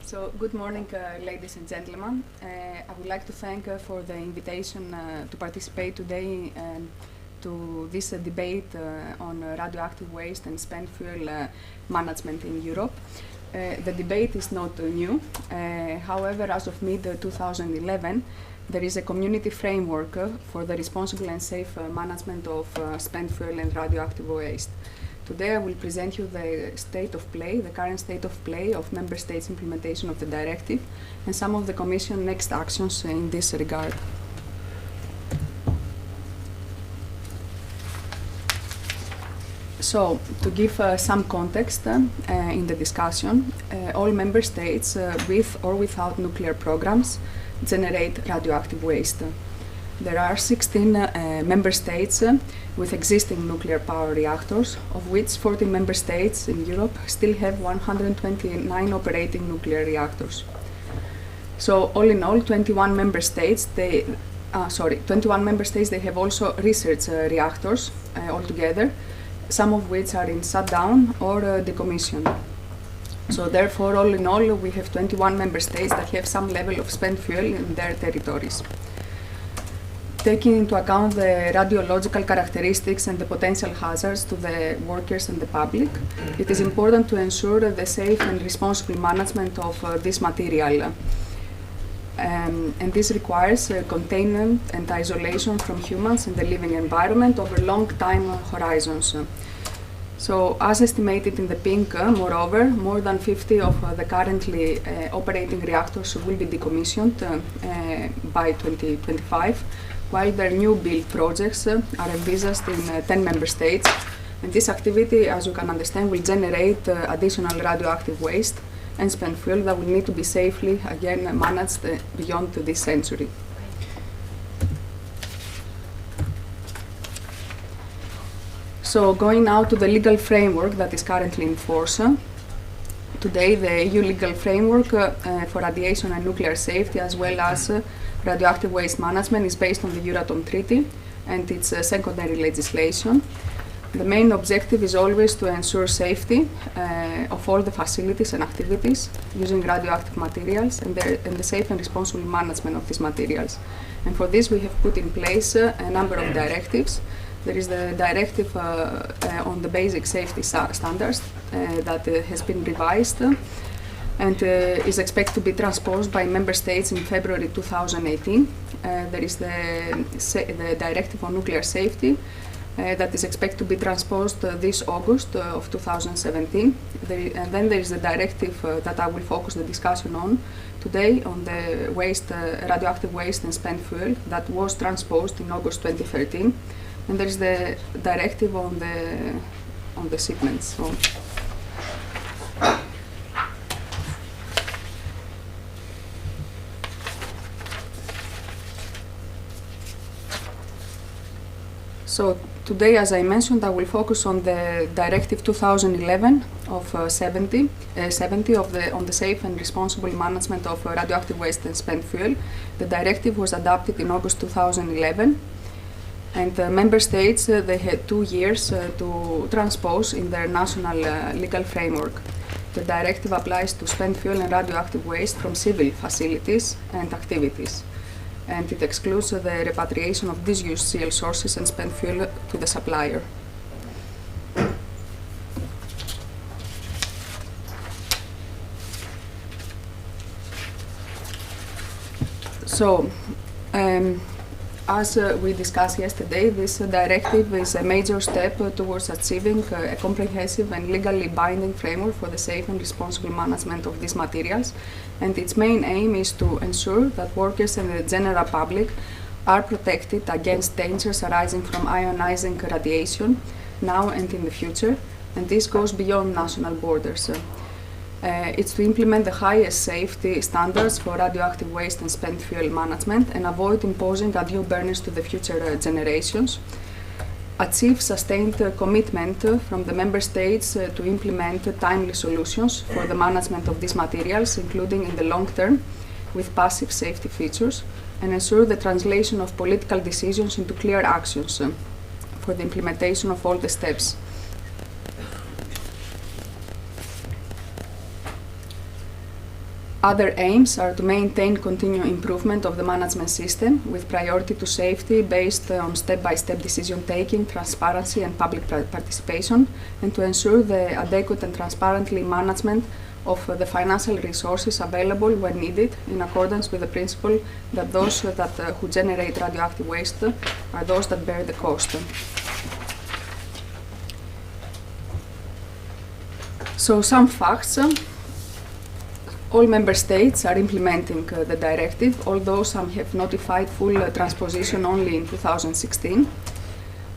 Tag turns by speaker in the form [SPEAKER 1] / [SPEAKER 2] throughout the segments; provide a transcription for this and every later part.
[SPEAKER 1] So, good morning, ladies and gentlemen. I would like to thank for the invitation to participate today to this debate on radioactive waste and spent fuel management in Europe. The debate is not new. However, as of mid-2011, there is a community framework for the responsible and safe management of spent fuel and radioactive waste. Today I will present you the state of play, the current state of play of Member States' implementation of the directive and some of the Commission next actions in this regard. So, to give some context in the discussion, all Member States with or without nuclear programs generate radioactive waste. There are 16 Member States with existing nuclear power reactors, of which 14 Member States in Europe still have 129 operating nuclear reactors. So, all in all, 21 Member States, they have also research reactors altogether, some of which are in shutdown or decommissioned. So therefore, all in all, we have 21 Member States that have some level of spent fuel in their territories. Taking into account the radiological characteristics and the potential hazards to the workers and the public, it is important to ensure the safe and responsible management of this material. And this requires containment and isolation from humans and the living environment over long time horizons. So, as estimated in the pink, moreover, more than 50 of the currently operating reactors will be decommissioned by 2025, while their new build projects are envisaged in 10 Member States. And this activity, as you can understand, will generate additional radioactive waste and spent fuel that will need to be safely, again, managed beyond this century. So, going now to the legal framework that is currently in force. Today, the EU legal framework for radiation and nuclear safety, as well as radioactive waste management, is based on the Euratom Treaty and its secondary legislation. The main objective is always to ensure safety of all the facilities and activities using radioactive materials and the safe and responsible management of these materials. And for this, we have put in place a number of directives. There is the directive on the basic safety standards that has been revised and is expected to be transposed by Member States in February 2018. There is the directive on nuclear safety that is expected to be transposed this August of 2017. And then there is the directive that I will focus the discussion on today on the radioactive waste and spent fuel that was transposed in August 2013. And there is the directive on the shipments. So today, as I mentioned, I will focus on the Directive 2011 of 70 on the safe and responsible management of radioactive waste and spent fuel. The directive was adopted in August 2011, and Member States they had 2 years to transpose in their national legal framework. The directive applies to spent fuel and radioactive waste from civil facilities and activities, and it excludes the repatriation of disused CL sources and spent fuel to the supplier. So, as we discussed yesterday, this directive is a major step towards achieving a comprehensive and legally binding framework for the safe and responsible management of these materials. And its main aim is to ensure that workers and the general public are protected against dangers arising from ionizing radiation now and in the future. And this goes beyond national borders. It's to implement the highest safety standards for radioactive waste and spent fuel management and avoid imposing undue burdens to the future generations. Achieve sustained commitment from the Member States to implement timely solutions for the management of these materials, including in the long term, with passive safety features, and ensure the translation of political decisions into clear actions for the implementation of all the steps. Other aims are to maintain continued improvement of the management system with priority to safety based on step-by-step decision-taking, transparency and public participation, and to ensure the adequate and transparently management of the financial resources available when needed in accordance with the principle that those who generate radioactive waste are those that bear the cost. So some facts. All member states are implementing the directive, although some have notified full transposition only in 2016.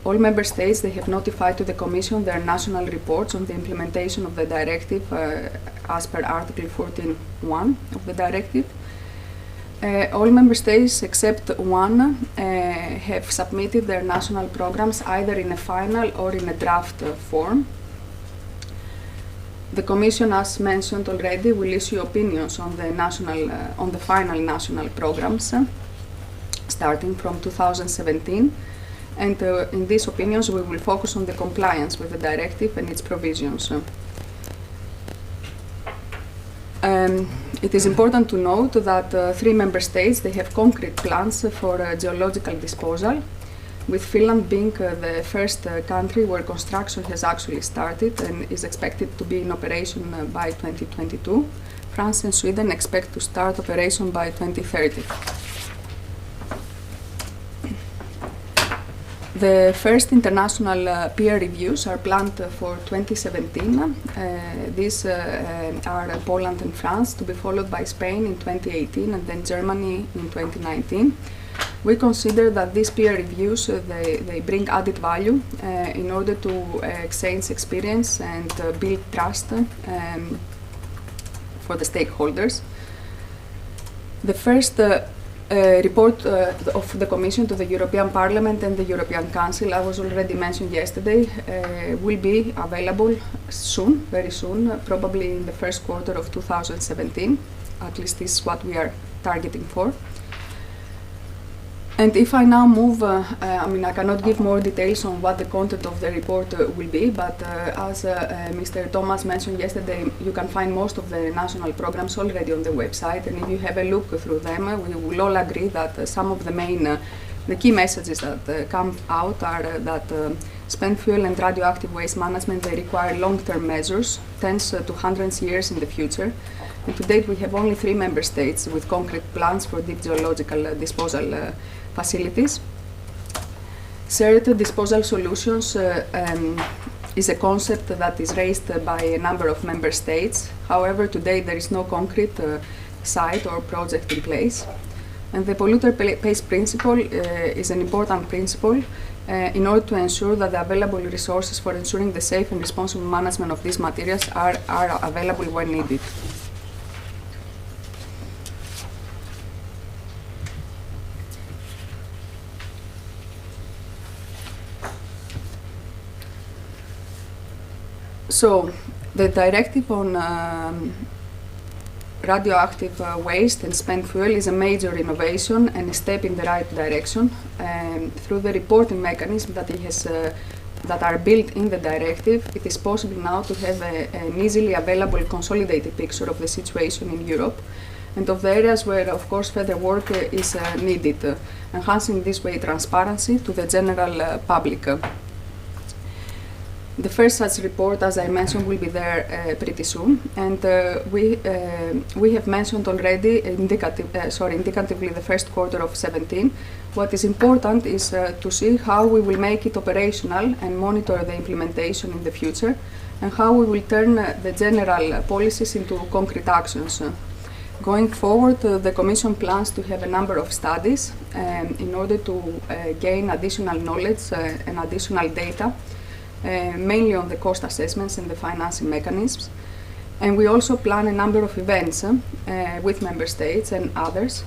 [SPEAKER 1] All member states, they have notified to the Commission their national reports on the implementation of the directive as per Article 14.1 of the directive. All member states except one have submitted their national programs either in a final or in a draft form. The Commission, as mentioned already, will issue opinions on the final national programs starting from 2017, and in these opinions we will focus on the compliance with the directive and its provisions. It is important to note that 3 member states, they have concrete plans for geological disposal, with Finland being the first country where construction has actually started and is expected to be in operation by 2022. France and Sweden expect to start operation by 2030. The first international peer reviews are planned for 2017. These are Poland and France, to be followed by Spain in 2018 and then Germany in 2019. We consider that these peer reviews, they bring added value in order to exchange experience and build trust for the stakeholders. The first report of the Commission to the European Parliament and the European Council, I was already mentioned yesterday, will be available soon, very soon, probably in the first quarter of 2017. At least this is what we are targeting for. And if I now move, I cannot give more details on what the content of the report will be, but as Mr. Thomas mentioned yesterday, you can find most of the national programs already on the website, and if you have a look through them, we will all agree that some of the key messages that come out are that spent fuel and radioactive waste management, they require long-term measures, tens to hundreds of years in the future. And to date, we have only 3 member states with concrete plans for deep geological disposal facilities. Shared disposal solutions is a concept that is raised by a number of member states. However, today there is no concrete site or project in place. And the polluter pays principle is an important principle in order to ensure that the available resources for ensuring the safe and responsible management of these materials are available when needed. So, the directive on radioactive waste and spent fuel is a major innovation and a step in the right direction. Through the reporting mechanism that are built in the directive, it is possible now to have an easily available consolidated picture of the situation in Europe and of the areas where, of course, further work is needed, enhancing this way transparency to the general public. The first such report, as I mentioned, will be there pretty soon, and we have mentioned already indicatively the first quarter of 2017. What is important is to see how we will make it operational and monitor the implementation in the future, and how we will turn the general policies into concrete actions. Going forward, the Commission plans to have a number of studies in order to gain additional knowledge and additional data, mainly on the cost assessments and the financing mechanisms. And we also plan a number of events with member states and others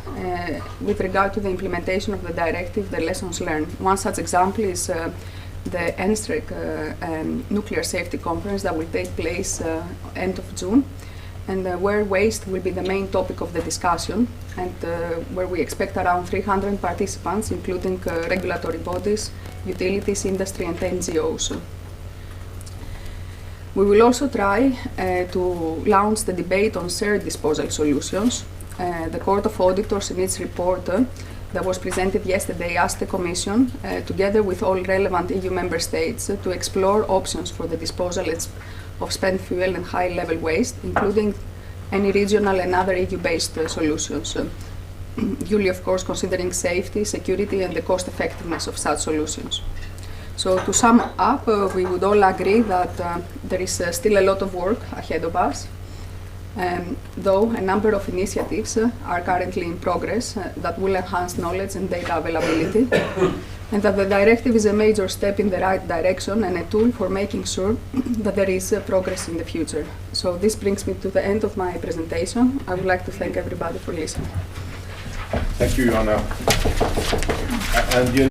[SPEAKER 1] with regard to the implementation of the directive, the lessons learned. One such example is the NSTREC Nuclear Safety Conference that will take place end of June, and where waste will be the main topic of the discussion, and where we expect around 300 participants, including regulatory bodies, utilities, industry and NGOs. We will also try to launch the debate on shared disposal solutions. The Court of Auditors, in its report that was presented yesterday, asked the Commission, together with all relevant EU member states, to explore options for the disposal of spent fuel and high-level waste, including any regional and other EU-based solutions, duly, of course, considering safety, security, and the cost-effectiveness of such solutions. So to sum up, we would all agree that there is still a lot of work ahead of us, though a number of initiatives are currently in progress that will enhance knowledge and data availability, and that the directive is a major step in the right direction and a tool for making sure that there is progress in the future. So this brings me to the end of my presentation. I would like to thank everybody for listening.
[SPEAKER 2] Thank you, Ioanna. And